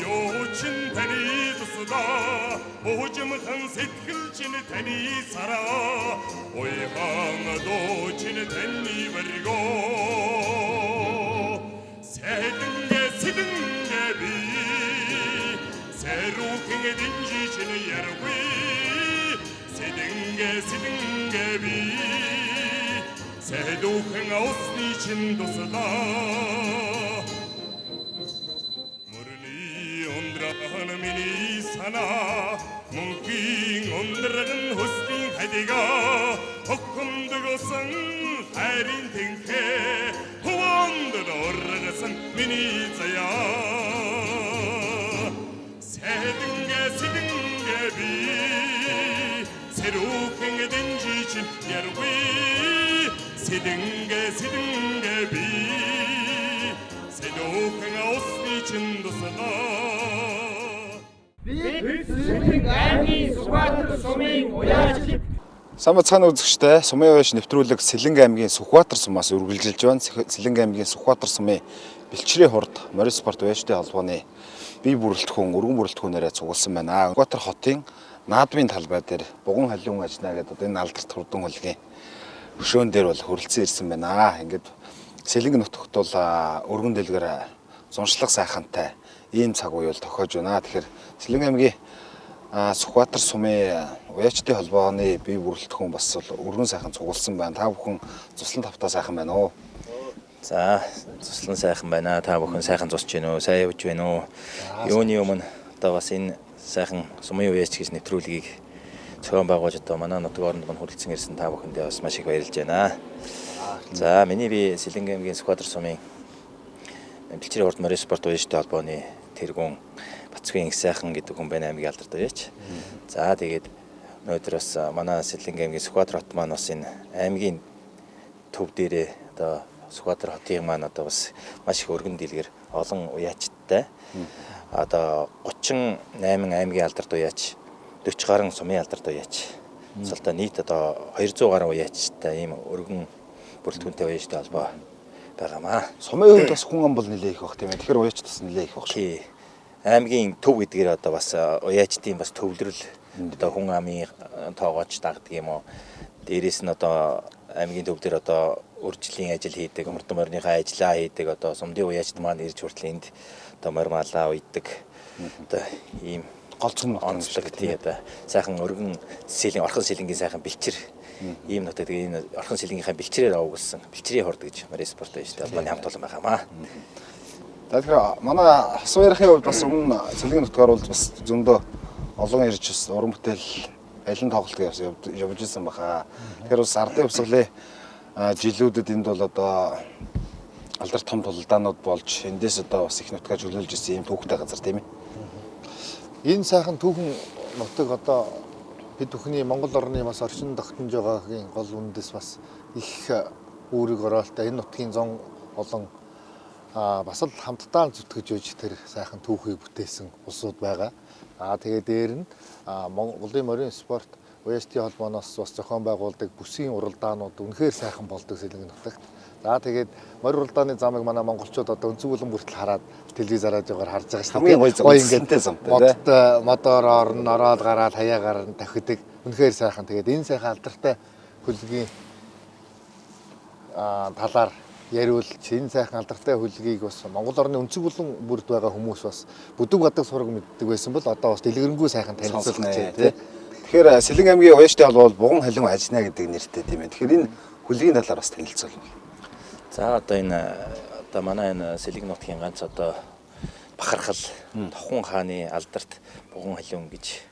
Юучин таны тусда бужимхан сэтгэлчин таны сараа уйхан дуучин таны вэргөө Сэдэнгэ би 새로운 딘지ችን ярви Сэдэнгэ би 새로운 осны чин тусда Миний санаа мөнхийн өндрөн хөслийн хадигаа хокомдгосон хайрын тэнхээ хөвөнд оргасан миний заяа Сэдэнгэ би 새로운 딘지ችን ярви Сэдэнгэ би 새로운 осны чин тусда Сэлэнгэ аймгийн Сүхбаатар сумын уяач Самбат цаана үзэгчтэй сумын уяач нэвтрүүлэг Сэлэнгэ аймгийн Сүхбаатар сумаас үргэлжилж байна. Сэлэнгэ аймгийн Сүхбаатар сумын бэлчрийн хурд Морин спорт уяачтай холбооны бие бүрэлдэхүүн, өргөн бүрэлдэхүүнээрээ цугласан байна. Сүхбаатар хотын наадмын талбай дээр буган халиун ажнаа гэдэг одоо энэ алдарт хурдан хөлгийн хөшөөн дээр бол хөрөлцөн ирсэн байна. Ингээд Сэлэнгэ нутагт бол өргөн дэлгэр зуншлах сайхантай ийм цаг үеэл тохиож байна. Тэгэхээр Сэлэнгэ аймгийн Сүхбаатар сумын уяачтай холбооны бие бүрэлдэхүүн бас өргөн сайхан цугласан байна. Та бүхэн цуслан тавтаа сайхан байна уу? За, цуслан сайхан байна. Та бүхэн сайхан цусч байна уу? Сайн явж байна уу? Юуны өмнө одоо бас энэ сайхан сумын уяач гэж нэвтрүүлгийг цөөн байгуулж одоо манай нутгаар нь хүрэлцэн ирсэн та бүхэндээ бас маш их баярлж байна. За, миний би Сэлэнгэ аймгийн Сүхбаатар сумын бэлчрийн хурд Морин спорт уяачтай холбооны тэргүүн Бацгийн их сайхан гэдэг хүн байна аймгийн алдарт уяач. За тэгээд өнөөдөр бас манай Сэлэнгэ аймгийн Сүхбаатар хот маань бас энэ аймгийн төв дээрээ одоо Сүхбаатар хотын маань одоо бас маш их өргөн дэлгэр олон уяачтай. Одоо 38 аймгийн алдарт уяач, 40 гаруй сумын алдарт уяач. Цолтой нийт одоо 200 гаруй уяачтай ийм өргөн бүрэлдэхүүнтэй уяачтай холбоо байгаамаа. Сумын хувьд бас хүн ам бол нэлээ их баг тийм ээ. Тэгэхээр уяач бас нэлээ их баг шүү. Аймгийн төв гэдгээр одоо бас уяачдын бас төвлөрөл одоо хүн амын тоогооч дагдаг юм уу. Дээрээс нь одоо аймгийн төв дээр одоо үржлийн ажил хийдэг, хурдан морьныхаа ажиллаа хийдэг одоо сумдын уяачд маань ирж хүртэл энд одоо мормалаа уйдаг. Одоо ийм голцсон онцлог тий одоо сайхан өргөн сэлэн орхон сэлэнгийн сайхан бэлчэр ийм нутаг тэгээ энэ орхон сэлэнгийнхаа бэлчрээр овгуулсан бэлчрийн хурд гэж Морин спорт уяачтай холбооны хамт олон байгаамаа. Тэгэхээр манай асуу ярихын хувьд бас өмнө Сэлэнгэ нутгаар бол бас зөндөө олон ирж бас уран бүтээл алин тоглолт явж ирсэн баха. Тэгэхээр бас ардын хувьсгалын жилүүдэд энд бол одоо алдарт том тулалдаанууд болж эндээс одоо бас их нутгаа чөлөөлж ирсэн юм түүхтэй газар тийм ээ. Энэ сайхан түүхэн нутаг одоо бид бүхний Монгол орны бас орчин тогтнож байгаагийн гол үндэс бас их үүрэг ороолтой энэ нутгийн зон олон бас л хамтдаа зүтгэж өгч тэр сайхан түүхийг бүтээсэн улсууд байгаа. Тэгээд дээр нь Монголын Морин спорт уяачдын холбооноос бас зохион байгуулдаг бүсийн уралдаанууд үнэхээр сайхан болдог Сэлэнгэ нутагт. За тэгээд морь уралдааны замыг манай монголчууд одоо өнцөг булан бүртэл хараад телевизээр жаагаар харж байгаа шүү дээ. Гоё ингээд замтай мотор ороод гараад хаяагаар нь тавхидаг. Үнэхээр сайхан. Тэгээд энэ сайхан алдартай хөлгийн талаар яриулж энэ сайхан алдартай хөлгийг бас Монгол орны өнцөг булан бүрд байгаа хүмүүс бас бүдэг бадаг сураг мэддэг байсан бол одоо бас дэлгэрэнгүй сайхан танилцуулж байна тий. Тэгэхээр Сэлэнгэ аймгийн уяачтай бол буган халиун ажнаа гэдэг нэртэй тийм ээ. Тэгэхээр энэ хөлгийн талаар бас танилцуулна. За одоо энэ одоо манай энэ Сэлэнгэ нутгийн ганц одоо бахархал Тохун хааны алдарт буган халиун гэж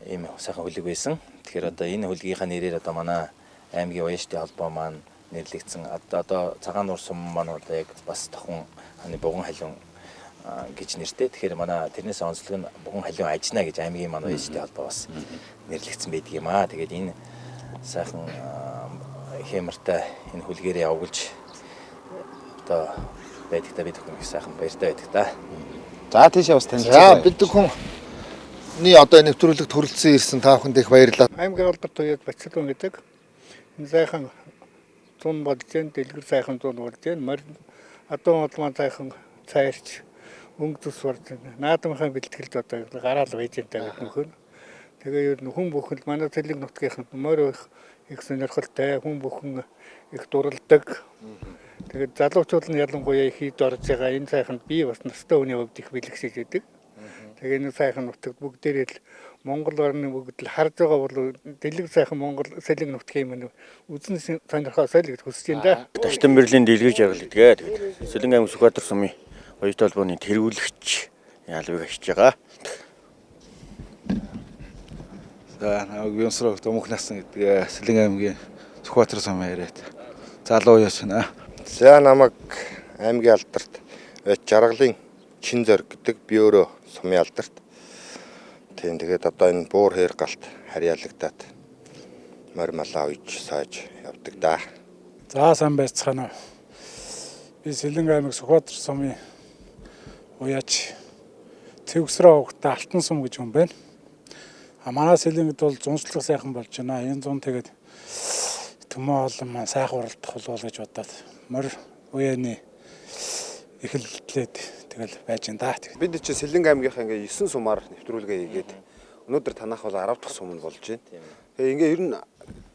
ийм сайхан хөлөг байсан. Тэгэхээр одоо энэ хөлгийнхаа нэрээр одоо манай аймгийн уяачтай холбоо маань нэрлэгдсэн. Одоо цагаан нуур сум маань одоо яг бас Тохун хааны буган халиун гэж нэртэй. Тэгэхээр манай тэрнээс онцлог нь буган халиун ажнаа гэж аймгийн маань уяачтай холбоо бас нэрлэгдсэн байдаг юм аа. Тэгээд энэ сайхан хэмэртэй энэ хөлгээрээ овгуулж одоо байдагтаа бид бүхэн их сайхан баяртай байдаг та. За тийшээ бас танилцуулъя. За бид бүхний одоо нэвтрүүлэгт хүрэлцэн ирсэн та бүхэнд их баярлалаа. Аймгийн алдарт уяач Бацлон гэдэг энэ сайхан зун болж гэн дэлгэр сайхан зун болж гэн морь адуун улмаа сайхан цайрч өнгө цус барж наадамхаа бэлтгэлд одоо гараал байж энэ гэдэг нөхөр. Тэгээ ер нь хүн бүхэн манай цэлэг нутгийнхан морь их сонирхолтой хүн бүхэн их дурладаг. Тэгээд залуучууд нь ялангуяа их ид орж байгаа энэ сайханд би бас настай хүний хувьд их бэлгшиж идэг. Тэгээ энэ сайхан нутагт бүгдээрээ л Монгол орны бүгд л харж байгаа бол дэлэг сайхан Монгол цэлэг нутгийн юм үзэн сонирхосоо л гэж хүсэж байна да. Таштан Бэрлийн дэлгэж яргалдаг. Тэгээд Сэлэнг аймаг Сүхбаатар сумын оюут холбооны тэргүүлэгч ялвыг ашиж байгаа. За намайг Бямсрог Томхнасан гэдэг Сэлэнг аймгийн Сүхбаатар сумын яриад залуу яаш байна. За намайг аймгийн алдарт жаргалын чин зориг гэдэг би өөрөө сумын алдарт. Тийм тэгээд одоо энэ буур хээр галт харьяалагдаад морь малаа үйж сааж явдаг да. За сайн байцгаана уу. Би Сэлэнг аймаг Сүхбаатар сумын уяач Цэвгсраа угтаа Алтан сум гэж хүн байна. Манай Сэлэнгд бол зуншлах сайхан болж байна. Энэ зун тэгээд төмөө олон маань сайхан уралдах болов гэж бодоод морь уяаны эхэллээд тэгэл байж энэ да. Бид чи Сэлэнг аймгийнхаа ингээ 9 сумаар нэвтрүүлгээ хийгээд өнөөдөр танах бол 10 дахь сум нь болж байна. Тэгээ ингээ ер нь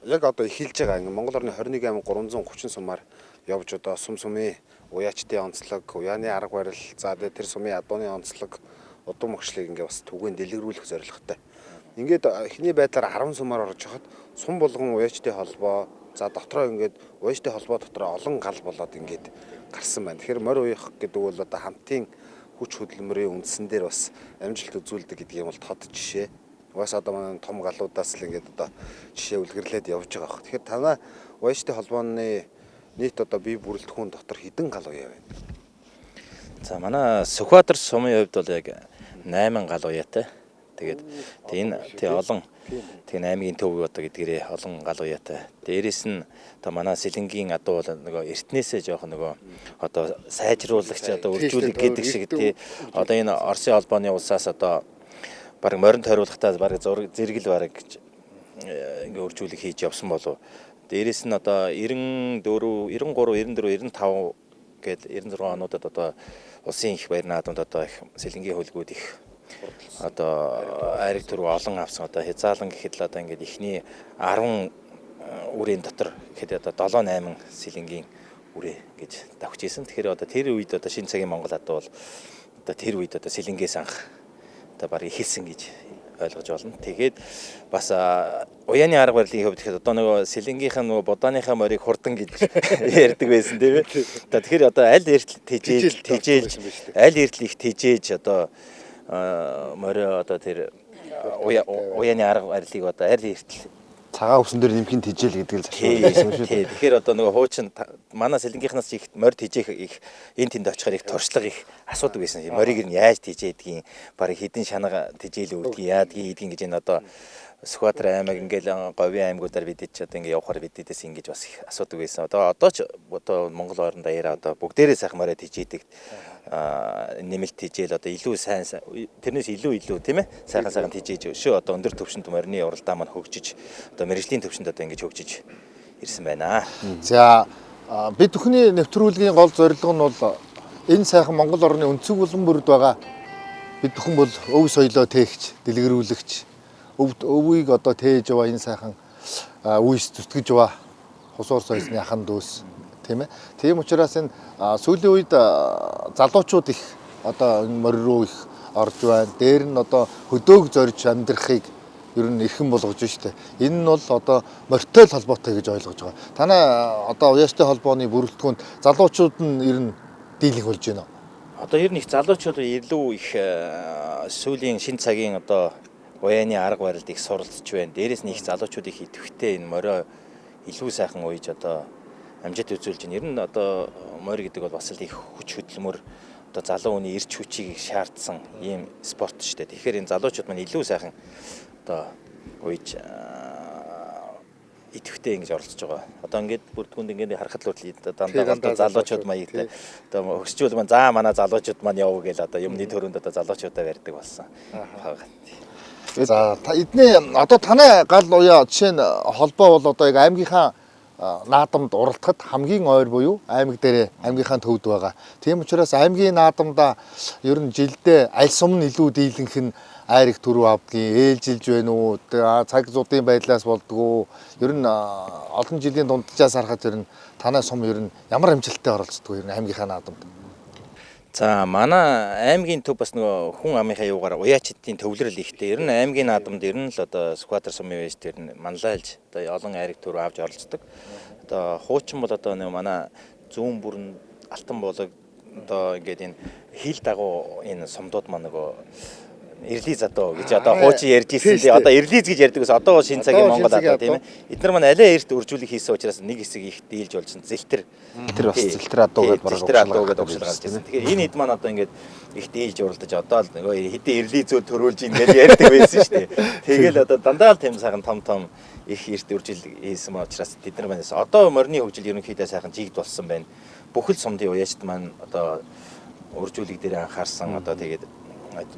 яг одоо эхэлж байгаа ингээ Монгол орны 21 аймаг 330 сумаар явж одоо сумын уяачдын онцлог, уяаны арга барил, за тэр сумын адууны онцлог, удам мөчлөгийг ингээ бас түгээн дэлгэрүүлэх зорилготой. Ингээд эхний байдлаар 10 сумаар орж хахад сум болгон уяачдын холбоо, за дотроо ингээд уяачдын холбоо дотроо олон гал болоод ингээд гарсан байна. Тэгэхээр морь уяах гэдэг бол одоо хамтын хүч хөдөлмөрийн үндсэн дээр бас амжилт үзүүлдэг гэдэг юм бол тод жишээ. Уяас одоо манай том галуудаас л ингээд одоо жишээ үлгэрлээд явж байгаа хэрэг. Тэгэхээр танай уяачдын холбооны нийт одоо бие бүрэлдэхүүн дотор хэдэн гал уяа байна? За манай Сүхбаатар сумын хувьд бол яг 8 гал уяатай. Тэгээд энэ олон тэг аймгийн төв одоо гэдгээрээ олон гал уяатай. Дээрээс нь одоо манай Сэлэнгийн адуу бол нөгөө эртнээсээ жоох нөгөө одоо сайжруулагч одоо үржүүлэг гэдэг шиг тий одоо энэ Оросын холбооны улсаас одоо баг моринд тойруулахтаа баг зэрэгэл бараг гэж ингээ үржүүлэг хийж явсан болов. Дээрээс нь одоо 94, 93, 94, 95 гээд 96 онуудад одоо улсын их баяр наадамд одоо их Сэлэнгийн хөлгүүд их одоо айраг төрөв олон авсан одоо хязаалан гэхэд л одоо ингээд ихний 10 үрийн дотор гэхэд одоо 7-8 Сэлэнгийн үрээ гэж давхиж исэн. Тэгэхээр одоо тэр үед одоо шинэ цагийн Монгол адуу бол одоо тэр үед одоо Сэлэнгээс анх одоо баг ихэлсэн гэж ойлгож байна. Тэгээд бас уяаны арга барилын хувьд тэгэхээр одоо нөгөө Сэлэнгийнхэн нөгөө бодааныхаа морийг хурдан гэж ярьдаг байсан тийм ээ. Тэгэхээр одоо аль эртэл тижээлж аль эртэл их тижээж одоо морио одоо тэр уяаны арга барилыг одоо аль эртэл Цагаан өвсөн дээр нэмхийн тижэл гэдэг л залхуу. Тэгэхээр одоо нөгөө хуучин манай Сэлэнгийнхнаас их морь тижээх их энэ тэнд очихоор их туршлага их асуудаг байсан. Морийг нь яаж тижээдгийг, барыг хэдэн шанага тижээл үүдгийг, яадгийг хийдгийг гэж энэ одоо Сүхбаатар аймаг ингээл говийн аймагуудаар бидэж одоо ингээ явахаар бидээс ингэж бас их асуудаг байсан. Одоо ч одоо Монгол орнд даяараа одоо бүгдээрээ сайхан морь тижээдэг нэмэлт тижээл одоо илүү сайн тэрнээс илүү тийм ээ сайхан тижээж шүү одоо өндөр түвшинд морины уралдаа маань хөгжиж одоо мэрэгжлийн түвшинд одоо ингэж хөгжиж ирсэн байна. За бид бүхний нэвтрүүлгийн гол зорилго нь бол энэ сайхан Монгол орны өнцөг булан бүрд байгаа бид бүхэн бол өв соёлоо тээгч, дэлгэрүүлэгч, өвийг одоо тээж яваа энэ сайхан үйс зүтгэж яваа хусуур соёлны ахан дүүс тийм ээ. Тийм учраас энэ сүүлийн үед залуучууд их одоо энэ морь руу их орж байна. Дээр нь одоо хөдөөг зорж амьдрахыг ер нь эрхэм болгож штэ. Энэ нь бол одоо морьтой л холбоотой гэж ойлгож байгаа. Танай одоо уяачтай холбооны бүрэлдэхүүнд залуучууд нь ер нь дийлэх болж байна уу? Одоо ер нь их залуучууд илүү их сүүлийн шин цагийн одоо уяаны арга барилд их суралцж байна. Дээрээс нь их залуучууд их идэвхтэй энэ морио илүү сайхан уйж одоо амжилт үзүүлж байна. Ер нь одоо морь гэдэг бол бас л их хүч хөдөлмөр одоо залуу хүний эрч хүчийг шаардсан ийм спорт шүү дээ. Тэгэхээр энэ залуучууд маань илүү сайхан одоо уйж идэвхтэй ингэж оролцож байгаа. Одоо ингээд бүрдгүнд ингээд харахад л дандаа одоо залуучууд маягтай одоо хөсчүүл маань за манай залуучууд маань явуу гээл одоо юмны төрөнд одоо залуучуудаа барьдаг болсон. За эдний одоо танай гал уяа жишээ нь холбоо бол одоо яг аймгийнхаа наадамд уралдахад хамгийн ойр буюу аймаг дээрээ аймгийнхаа төвд байгаа. Тийм учраас аймгийн наадамда ер нь жилдээ аль сум нь илүү дийлэнх нь айр их төрөв авдгийн ээлжилж байна уу? Цаг зуудын байдлаас болдгоо. Ер нь олон жилийн дунджаас харахад ер нь танай сум ер нь ямар амжилттай оролцдог ер нь аймгийнхаа наадамд. За манай аймгийн төв бас нөгөө хүн амынхаа юугаар уяачдын төвлөрөл ихтэй. Ер нь аймгийн наадамд ер нь л одоо Сүхбаатар сумын вэст ер нь манлайлж одоо олон айрыг төр авч оролцдог. Одоо хуучин бол одоо нөгөө манай зүүн бүрэн алтан болог одоо ингээд энэ хил дагуу энэ сумдууд маань нөгөө Ирлиз одоо гэж одоо хуучин ярьж ирсэн тий одоо Ирлиз гэж ярьдаг ус одоо шинэ цагийн Монгол одоо тийм ээ эдгээр маань алей эрт үржүүлэх хийсэн учраас нэг хэсэг их дийлж болж зэлтэр бас зэлтэр адуу гэж бараг угшилгаад байсан. Тэгэхээр энэ хэд маань одоо ингээд их дийлж уралдаж одоо л нөгөө хэдэн Ирлизүүд төрүүлж ийн гэж ярьдаг байсан шүү дээ. Тэгэл одоо дандаа л тийм сайхан том их эрт үржил хийсэн учраас тэд нар манаас одоо морины хөгжил ерөнхийдөө сайхан жигд болсон байна. Бүхэл сумдын уяачд маань одоо үржүүлэг дээр анхаарсан одоо тэгээд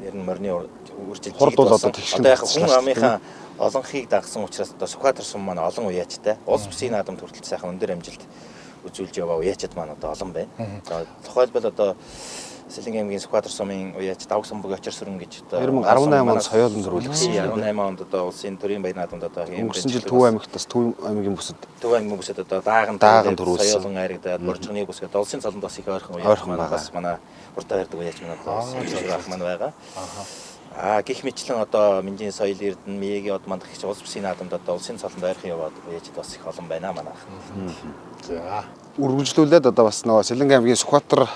ер нь морины үржил одоо яг хүн амынхаа олонхийг дагсан учраас одоо Сүхбаатар сум маань олон уяачтай улс бүсийн наадамд хүртэл сайхан өндөр амжилт үзүүлж яваа уяачд маань одоо олон байна. За тухайлбал одоо Сэлэнг аймгийн Сүхбаатар сумын уяач Давг Самбог Очир сүрэн гэж одоо 2018 онд соёолон зөрүүлсэн. 18 онд одоо улсын төрийн баяр наадамд одоо өнгөрсөн жил Төв аймагт бас Төв аймгийн бүсэд одоо дааган төрүүлсэн. Соёолон айрагдаад боржгоны бүсгээд улсын цаланд бас их ойрхон уяач маань бас манай уртаа ярддаг уяач маань одоо ах маань байгаа. Гэх мэтлэн одоо Минжийн соёл эрдэнэ Миегийн од мандах гэж улс бүсийн наадамд одоо улсын цаланд ойрхон яваад уяачд бас их олон байна манайх. За үргэлжлүүлээд одоо бас нөгөө Сэлэнг аймгийн Сүхбаатар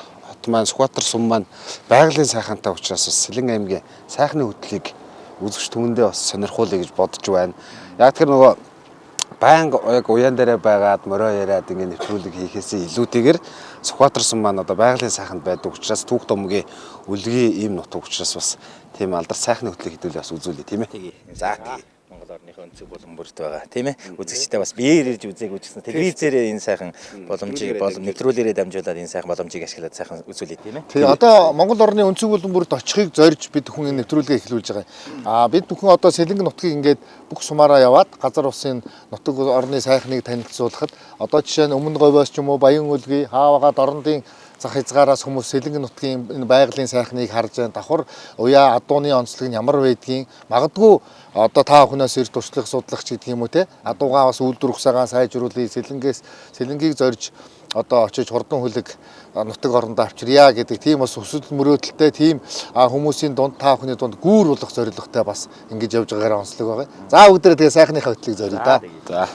маань Сүхбаатар сум маань байгалийн сайхантай учраас бас Сэлэнг аймгийн сайхны хөтлөлийг үзэгч түмэндээ бас сонирхуулъя гэж бодож байна. Яг тэр нөгөө байнга яг уян дээрээ байгаад морио яриад ингэ нэвтрүүлэг хийхээсээ илүүтэйгээр Сүхбаатар сум маань одоо байгалийн сайханд байдаг учраас Түүх домгийн үлгийн ийм нутаг учраас бас тийм алдар сайхны хөтлөлийг хэдүүлээ бас үзүүлээ тийм ээ. За Монгол орныхоо өнцөг болон бүрт байгаа тийм ээ. Үзэгчтэй бас биеэр ирж үзээг үзсэн. Телевизээрээ энэ сайхан боломжийг нэвтрүүлгээрээ дамжуулаад энэ сайхан боломжийг ашиглаад сайхан үзүүлээ тийм ээ. Тэгээ одоо Монгол орны өнцөг болон бүрт очихыг зорж бид бүхэн энэ нэвтрүүлгээ эхлүүлж байгаа. Бид бүхэн одоо Сэлэнг нутгийг ингээд бүх сумаараа яваад газар усын нутаг орны сайхныг танилцуулахад одоо жишээ нь Өмнө Говьоос ч юм уу Баян үлгий Хаавагаа Дорндын зах хязгаараас хүмүүс Сэлэнг нутгийн энэ байгалийн сайхныг харж байна. Давхар уяа адууны онцлог нь ямар байдгийг магадгүй одоо та бүхнээс ир туршлах судлах ч гэдэг юм уу те адуугаа бас үйлдвэр ухсаагаа сайжруулъя Сэлэнгийг зорж одоо очиж хурдан хүлэг нутаг орондоо авчирья гэдэг тийм бас өсөл мөрөөдөлтэй тийм хүмүүсийн дунд та бүхний дунд гүүр болох зорилготой бас ингэж явж байгаагаар онцлог байгаа. За бүгдээ тэгээ сайхныхаа хөтлөгийг зориё да. За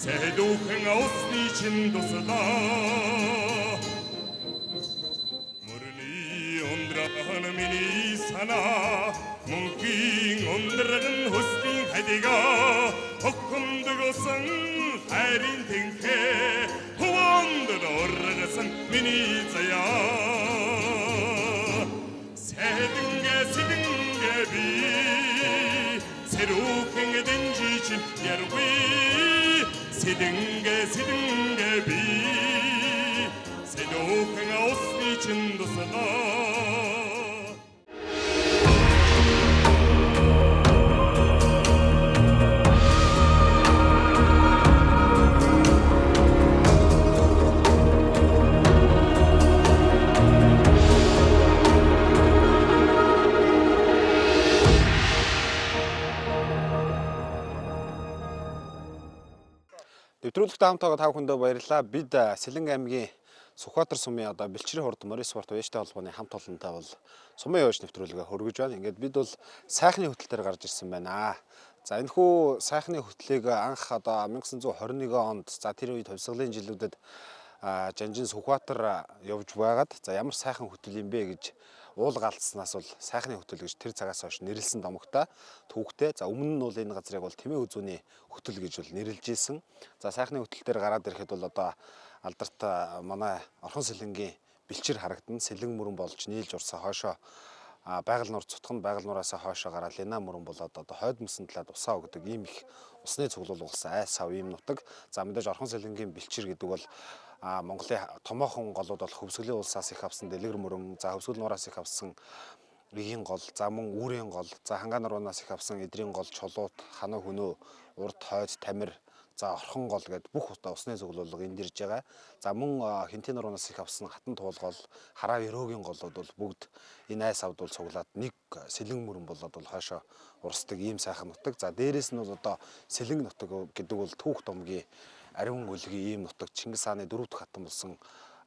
새도хэн ausni чиндусла мөрний ондрахана миний сана мөнхийн ондраган хөсний хадига хокомдгосон хайрын тэнхэ хөвөндөр оргасан миний заяа 새등게 비 새로운 든지진 야르위 새등게 비 새로운 ausni чиндусла нэвтрүүлэгт хамтаага та бүхэндээ баярлалаа. Бид Сэлэнг аймгийн Сүхбаатар сумын одоо бэлчрийн хурд морин спорт уяачтай холбооны хамт олонтой бол сумын уяач нэвтрүүлгээ хөргөж байна. Ингээд бид бол сайхны хөтөлтөөр гарч ирсэн байна. За энэхүү сайхны хөтлөлийг анх одоо 1921 онд за тэр үед хувьсгалын жилүүдэд Жанжин Сүхбаатар явж байгаад за ямар сайхан хөтөл юм бэ гэж уул галдснаас бол сайхны хөтөл гэж тэр цагаас хойш нэрлсэн домогтой түүхтэй. За өмнө нь бол энэ газрыг бол Тэмээ үзүүний хөтөл гэж бол нэрлэж ийсэн. За сайхны хөтөл дээр гараад ирэхэд бол одоо алдарт манай Орхон Сэлэнгийн бэлчир харагдан Сэлэнг мөрөн болж нийлж урсаа хойшоо байгаль нуур цутганд байгаль нуураасаа хойшоо гараад Лена мөрөн болоод одоо хойд мөсөн талаад усаа өгдөг ийм их усны цуглуул болсон айс сав ийм нутаг. За мэдээж Орхон сэлэнгийн бэлчир гэдэг бол Монголын томоохон голууд бол Хөвсгөлийн улсаас их авсан дэлгэр мөрөн, за Хөвсгөл нуураас их авсан Игийн гол, за мөн Үүрийн гол, за Хангаан нураас их авсан Эдрийн гол, Чулуут, Ханаа хөнөө, Урд хойд, Тамир, за Орхон гол гэдэг бүх усны цуглуулга энд ирж байгаа. За мөн Хинтийн нураас их авсан Хатан туулгол, Хараа Ерөөгийн голууд бол бүгд энэ айс авд бол цуглаад нэг сэлэн мөрөн болоод бол хойшоо урсдаг ийм сайхан нутаг. За дээрээс нь бол одоо сэлэн нутаг гэдэг бол Түүх Домгийн Ариун өлгийн ийм нутаг, Чингис хааны 4 дахь хатан болсон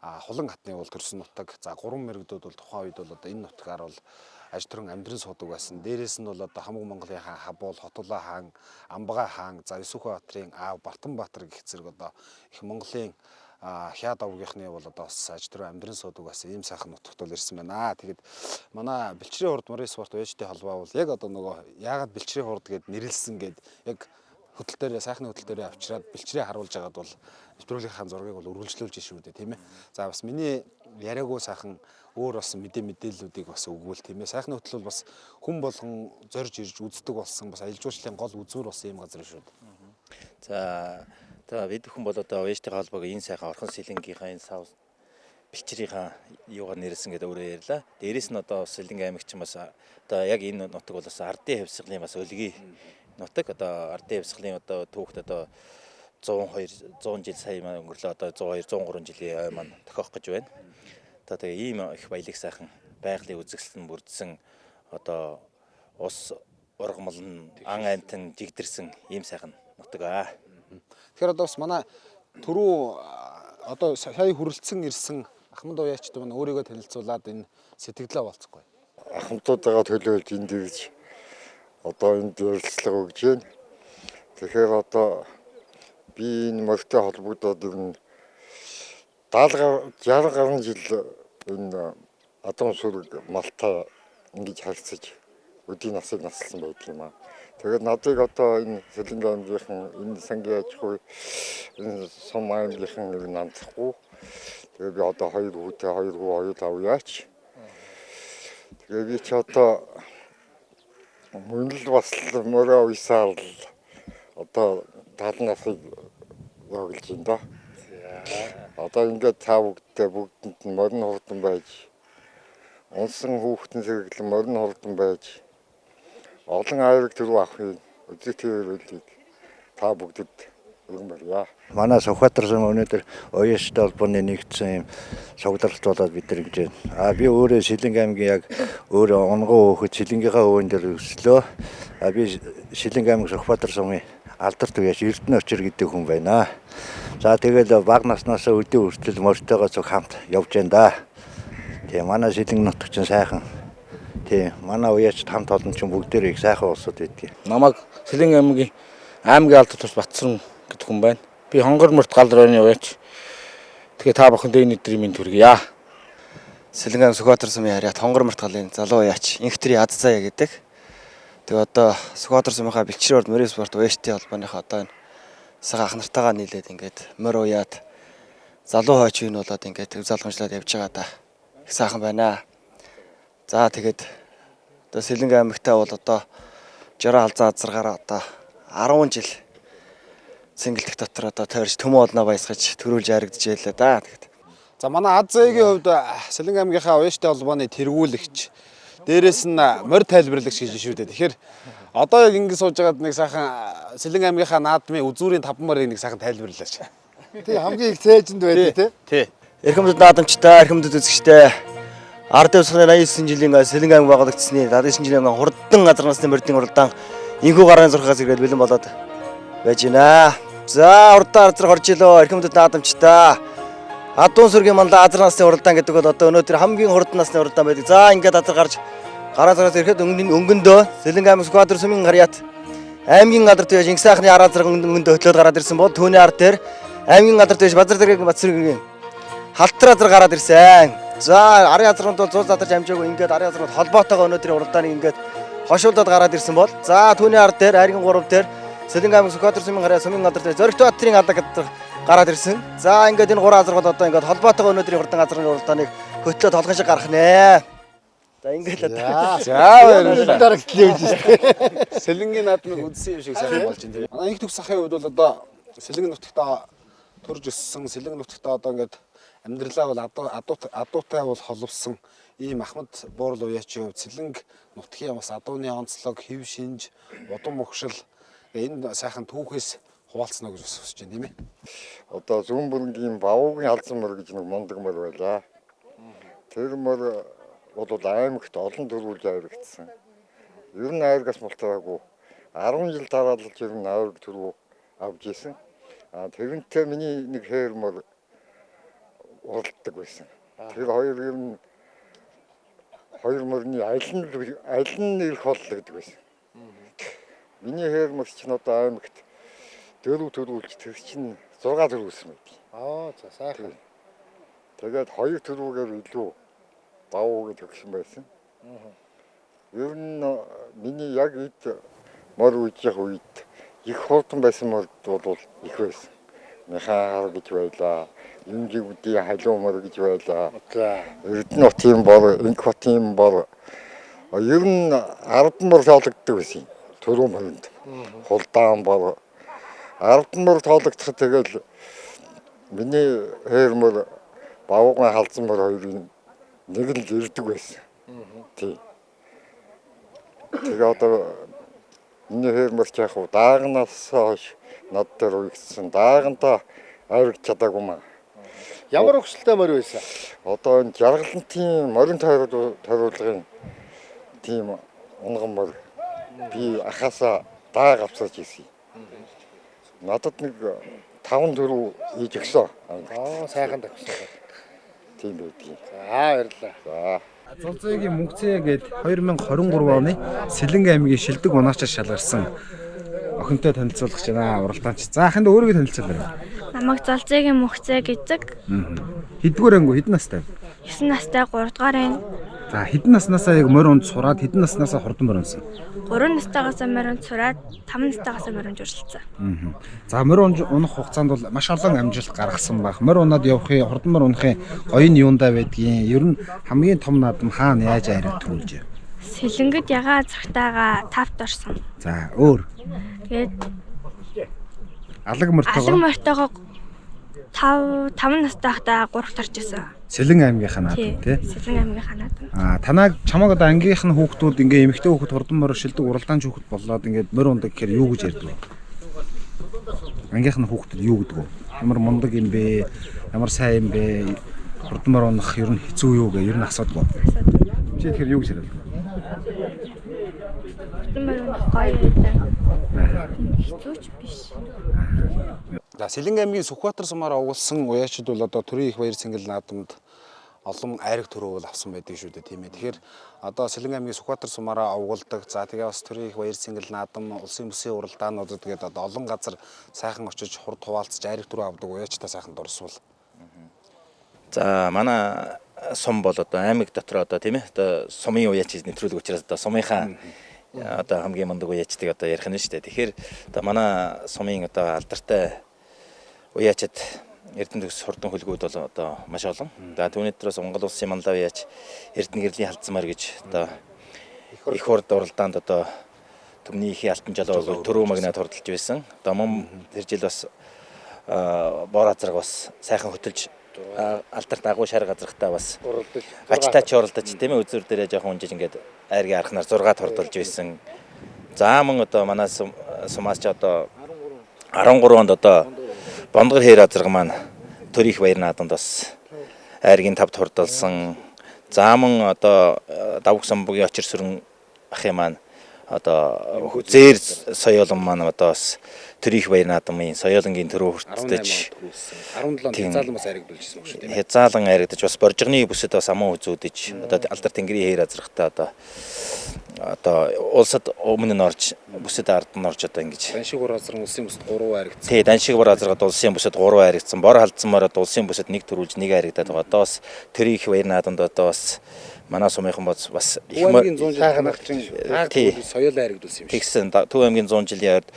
Хулан хатны бол төрсөн нутаг. За 3 мэрэгдүүд бол тухайн үед бол одоо энэ нутгаар бол аж төрөн амьдран суудаг байсан. Дээрээс нь бол одоо Хамаг Монголын хаан Хабуул, Хотулаа хаан, Амбага хаан, за Есүхэ баатрын аав Бартанбаатар гэх зэрэг одоо их Монголын Хяад овгийнхны бол одоо бас аж төрөн амьдран суудаг байсан ийм сайхан нутагт бол ирсэн байна. Тэгээд манай Бэлчрийн хурд Морин спорт өөжтэй холбоо бол яг одоо нөгөө яагаад Бэлчрийн хурд гэд нэрлсэн гэд яг хөтөл дээр сайхны хөтөл дээр авчираад бэлчрээ харуулж байгаад бол нэвтрүүлгийнхаа зургийг бол үргэлжлүүлж шүү дээ тийм ээ. За бас миний яриаггүй сайхан өөр бас мэдээллүүдийг бас өгвөл тийм ээ. Сайхны хөтөл бол бас хүн болгон зорж ирж үздэг болсон бас аялал жуулчлалын гол үзмэр болсон юм газар шүү дээ. За бид хүн бол одоо өөжтэйгээ холбоог энэ сайхан Орхон сэлэнгийнхаа энэ сав бэлчрийнхаа юугаар нэрлсэн гэдэг өөрөө ярьлаа. Дээрээс нь одоо Сэлэнг аймаг ч бас одоо яг энэ нутаг бол бас ардын хавьсгалын бас өлгий нутаг. Одоо ардын хавьсгалын одоо түүхт одоо 100 жил сая өнгөрлөө одоо 102 103 жилийн ой маань тохиох гэж байна. Одоо тэгээ ийм их баялаг сайхан байгалийн үзэсгэлэн бүрдсэн одоо ус ургамал ан аймтан жигдэрсэн ийм сайхан нутаг аа. Тэгэхээр одоо бас манай түрүү одоо сая хүрэлцэн ирсэн Ахмад уяачд маань өөрийгөө танилцуулаад энэ сэтгэлдээ болцохгүй. Ахмадуудаа төлөөлж энд ирж одоо энд ярилцлага өгч байна. Тэгэхээр одоо би энэ морьтой холбогдоод ирнэ 60 гаруй жил энэ Адам сүрэг Малтай ингэж харьцаж өдийн насыг насалсан байдаг юм аа. Тэгээд надыг одоо энэ Сэлэнг аймгийнхан энэ сангийн аж ахуй энэ сум аймгийнхан нэг нандахгүй. Тэгээд би одоо 2 хүүтэй 2 хүү 2 авьяач. Тэгээд би ч одоо мөнл бас мөрөө уйсаал одоо 70 насыг явуулж байна да. Одоо ингээд та бүгдэнд нь морин хурдан байж унсан хүүхдэн сэргэлэн морин хурдан байж олон аяг төрөө авахын үзэгтэй та бүгдэд өргөмөрье. Манай Сүхбаатар сум өнөөдөр ОЕС-тэй холбооны нэгдсэн юм цугларалт болоод бид нар гэж байна. Би өөрөө Сэлэнг аймгийн яг өөрөө онгоо хөөхөд Сэлэнгийнхаа өвөн дээр өслөө. Би Сэлэнг аймаг Сүхбаатар сумын алдарт уяач Эрдэнэ Очир гэдэг хүн байна. За тэгэл баг наснаас өдөө хүртэл морьтойгоо цуг хамт явж байна да. Тэгээ манай Сэлэнг нутагч сайхан. Тий, манай уяачд хамт олон ч бүгдээр их сайхан улсууд байдгийг. Намайг Сэлэнг аймгийн аймгийн алдарт ус Батцран гэдэг хүн байна. Би хонгор мөрт гал районы уяач. Тэгээ та бүхэнд энэ өдрийн минь төргийа. Сэлэнг аймаг Сүхбаатар сумын харьяат хонгор мөрт галын залуу уяач Инхтрийн Аз заяа гэдэг. Тэгээ одоо Сүхбаатар сумынхаа Бэлчрийн хурд Морин спорт өөжтэй холбооныхоо одоо энэ сага ах нартайгаа нийлээд ингээд морь уяад залуу хойч үн болоод ингээд төв залгамжлаад явж байгаа да. Их сайхан байна. За тэгээд одоо Сэлэнг аймагтай бол одоо Жороо алзаа азаргаараа одоо 10 жил цэнгэлдэх дотор одоо тойрч төмөө олноо баясгаж төрүүлж харагдчихжээ л да. Тэгэхэд за манай Аз заяагийн хувьд Сэлэнг аймгийнхаа өөжтэй холбооны тэргүүлэгч дээрээс нь морь тайлбарлагч гэж шүү дээ. Тэгэхээр одоо яг ингэ сууж байгаад нэг сайхан Сэлэнг аймгийнхаа наадмын үзүүрийн 5 морийг нэг сайхан тайлбарлаач. Тий хамгийн их цээжинд байдаг тий. Эрхэмдэд наадамчтай, эрхэмдэд үзэгчтэй Ардын хавьсгалын 89 жилийн Сэлэнг аймаг байгуулагдсны 79 жилийн хурдан газар насны морьдын уралдаан энхүү гарын зурхаас ирээд бэлэн болоод байж байна. За хурдан газар орж илөө эрхэмдэд наадамчтай Адуун сүргийн мандаа азар насны уралдаан гэдэг бол одоо өнөөдөр хамгийн хурдан насны уралдаан байдаг. За ингээд азар гарч гараа зараас ирэхэд өнгөндөө Сэлэнг аймаг Сүхбаатар сумын харьяат аймгийн алдарт байж Инх сайхны араа зэрэг өнгөндөө хөтлөөд гараад ирсэн бол түүний ард дээр аймгийн алдарт байж Базар зэрэг Батцрын халтар азар гараад ирсэн. За арын азрууд бол 100 задарч амжаагүй ингээд арын азрууд холбоотойгоо өнөөдрийн уралдааныг ингээд хошуулдаад гараад ирсэн бол за түүний ард дээр арийн 3 дээр Сэлэнг аймаг Сүхбаатар сумын харьяат сумын алдарт Зоригт баатрын алдаг гараад ирсэн. За ингээд энэ 3 азар бол одоо ингээд холбоотойгоо өнөөдрийн хурдан азрын уралдааныг хөтлөөд толгон шиг гарах нэ. За ингээд За дарагтлаа гэж байна. Сэлэнгийн наадмыг үдсэн юм шиг сайн болж байна. Манай их төгс ахын хувьд бол одоо Сэлэнг нутагтаа төрж өссөн, Сэлэнг нутагтаа одоо ингээд амьдралаа бол адуутай бол холовсон ийм Ахмад Буурал уяачийн хувьд Сэлэнг нутгийн бас адууны онцлог, хэв шинж, удам мөхшил энэ сайхан түүхээс хуваалцна гэж хүсэж байна тийм ээ. Одоо зүүн бүргийн Бавуугийн алзан мөр гэж нэг мундаг мөр байлаа. Тэр мөр бол аймагт олон төрүүлж авирагдсан. Ер нь айргаас мултраагүй 10 жил дараалж ер нь айрг төрөө авж исэн. Тэрнтэй миний нэг хээр мөр уралддаг байсан. Тэр хоёр ер нь хоёр мөрний аль нь ирэх холлогддог байсан. Миний хээр мөр чинь одоо аймагт дөрөв төрүүлж тэр чинь 6 төрүүлсэн байд. За сайхан. Тэгээд хоёр төрүүгээр илүү Бавууг төгсөн байсан. Ер нь миний яг ид мөр үеих үед их хурдан байсан мөр бол их байсан. Мехаар гэж байлаа. Юмжигүүдийн халуун мөр гэж байлаа. За Эрдэнэ хотын бор, Инх хотын бор. Ер нь 10 мөр тоологддог байсан. Төрөө мөрөнд. Хулдаан бор. 10 мөр тоологдох тэгэл миний хээр мөр Бавуугийн халзан мөр хоёрын нэг л ирдэг байсан. Тий. Тэгээ одоо миний хээр мөр яг даагнаас хойш над дээр үгсэн. Даагантаа авирч чадаагүй маа. Ямар өгсөлтэй мөр байсан? Одоо энэ жаргалантын морин тойруулгын тийм унган мөр би ахаасаа дааг авсаж ирсэн. Надад нэг 5 4 хийж өгсөн. Сайхан төгсөн. Тийм байдгийг. За баярлалаа. За. Зулцаагийн мөнгөцөө гээд 2023 оны Сэлэнг аймгийн Шилдэг унаачаас шалгарсан охинтой танилцуулах гэж байна уралдаанч. За ханд өөрийгөө танилцуулъя. Намайг Зулцаагийн мөнгөцөө гэдэг. Хэддүгээр анги хэдэн настай? 9 настай 3 дугаар байна. За хэдэн наснасаа яг морь унд сураад хэдэн наснасаа хурдан морь унсан? 3 настайгаас морь унд сураад 5 настайгаас морь унд журсалцсан. За морь унах хугацаанд бол маш олон амжилт гаргасан баг. Морь унаад явахын хурдан морь унахын гоё нь юундаа байдгийг ер нь хамгийн том наадам хаана яаж айраад төрүүлж? Сэлэнгэд ягаа цагтаага тавт орсон. За өөр. Тэгээд алаг мортойгоо 5 настай хата 3 тарч байсан. Сэлэн аймгийнхаа наадам тий. Сэлэн аймгийнхаа Танаа наадам. чамаг одоо ангийнх нь хүүхдүүд ингээ эмэгтэй хүүхэд хурдан морь шилдэг уралдаанч хүүхэд болоод ингээд морь ундаг гэхээр юу гэж ярьдаг вэ? Ангийнх нь хүүхдэд юу гэдэг вэ? Ямар мундаг юм бэ? Ямар сайн юм бэ? Хурдан морь унах ер нь хэцүү юу гэ ер нь асуудаг. Чи тэгэхээр юу гэж яриад? Хурдан морь унах гоё байдаг. Хэцүүч биш. За Сэлэнг аймгийн Сүхбаатар сумаар овгуулсан уяачид бол одоо төрийн их баяр цэнгэл наадамд олон айраг төрөө бол авсан байдаг шүү дээ тийм ээ. Тэгэхээр одоо Сэлэнг аймгийн Сүхбаатар сумаараа овгуулдаг. За тэгээ бас төрийн их баяр цэнгэл наадам, улсын бүсийн уралдаануудад тэгээд одоо олон газар сайхан очиж хурд хуваалцаж айраг төрөө авдаг уяачтай сайхан дурсвал. За манай сум бол одоо аймаг дотор одоо тийм ээ одоо сумын уяач гэж нэвтрүүлэг учраас одоо сумынхаа одоо хамгийн мундаг уяачдыг одоо ярих нь шүү дээ. Тэгэхээр одоо манай сумын одоо алдартай уяачид Эрдэнэ төгс хурдан хөлгүүд бол одоо маш олон. За түүний дотроос Монгол улсын мандав уяач Эрдэнэ гэрлийн халдсан мар гэж одоо их хурд уралдаанд одоо төмний ихийн алтан жолоо төрөө магнат хурдалж байсан. Одоо мөн тэр жил бас бор азраг бас сайхан хөтөлж алдарт агуу шар газрахтаа бас гачтаач уралдаж тийм ээ үзүр дээрээ жоохон унжиж ингээд айргийн архнаар 6 хурдалж байсан. За мөн одоо манай сумаас ч одоо 13 онд одоо Бондгор хээр азраг маань төрийн их баяр наадамд бас айргийн 5 хурдалсан. За мөн одоо Давг самбугийн очир сүрэн ахын маань одоо зээр соёолон маань одоо бас төрийн их баяр наадмын соёолонгийн төрөө хүртэж 17 хязаалан бас айрагдуулжсэн баг шүү тийм ээ. Хязаалан айрагдаж бас боржигны бүсэд бас аман үзүүдэж одоо алдар тэнгэрийн хээр азрахтаа одоо улсад өмнө нь орж бүсэд ард нь орж одоо ингэж Даншиг бор азраг улсын бүсэд 3 айрагдсан. Тий, Даншиг бор азрагад улсын бүсэд 3 айрагдсан. Бор халдсан мороод улсын бүсэд 1 төрүүлж 1 айрагдаад байгаа. Одоо бас төрийн их баяр наадамд одоо бас манай сумынхан бас их аймгийн 100 жилийн харгачин соёол айрагдуулсан юм шиг. Тэгсэн Төв аймгийн 100 жилийн ард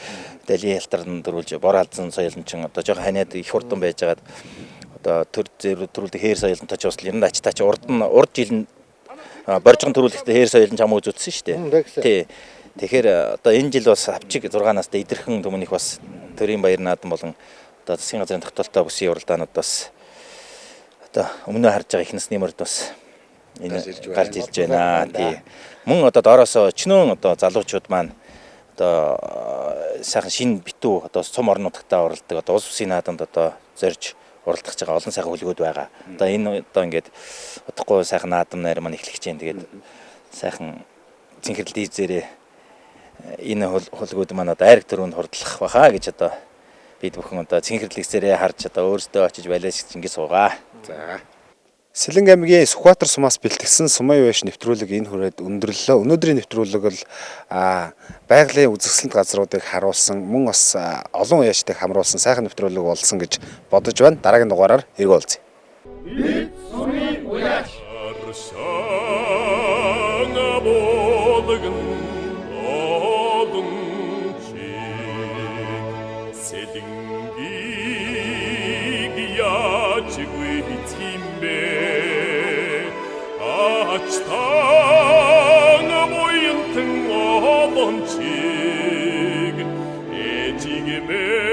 Далийн хялтарнд төрүүлж бор халдсан соёолнчин одоо жоохон ханиад их хурдан байжгаад одоо төр зэр төрүүлдэг хээр соёолнтой ч бас ер нь ачтаач урд жил боржгон төрүүлэхдээ хээр соёлын чамаа үзүүлсэн шүү дээ. Тий. Тэгэхээр одоо энэ жил бас авчиг 6 настай идэрхэн түмнийх бас төрийн баяр наадам болон одоо засгийн газрын тогтоолтой бүсийн уралдаанууд бас одоо өмнөө харж байгаа их насны мөрд бас энэ гарч ирж байна. Тий. Мөн одоо доороосоо өчнөө одоо залуучууд маань одоо сайхан шинэ битүү одоо сум орнуудтаа оролдог одоо улс бүсийн наадамд одоо зорж уралдах байгаа олон сайхан хөлгүүд байгаа. Одоо энэ одоо ингээд удахгүй сайхан наадам найр маань эхлэх гэж байна. Тэгээд сайхан цэнхэрэл дийзээрээ энэ хөлгүүд маань одоо айраг төрөнд хурдлах баха гэж одоо бид бүхэн одоо цэнхэрлэгсээрээ харж одоо өөрсдөө очиж байлаач гэж ингэ суугаа. За. Сэлэнг аймгийн Сүхбаатар сумаас бэлтгэсэн сумын вэш нэвтрүүлэг энэ хүрээд өндөрлөө. Өнөөдрийн нэвтрүүлэг бол байгалийн үзэсгэлэнт газруудыг харуулсан мөн бас олон уяачтайг хамруулсан сайхан нэвтрүүлэг болсон гэж бодож байна. Дараагийн дугаараар эргөө уулзъя. Сумын уяач Açtağına boyuntun oğlum çık Ecigime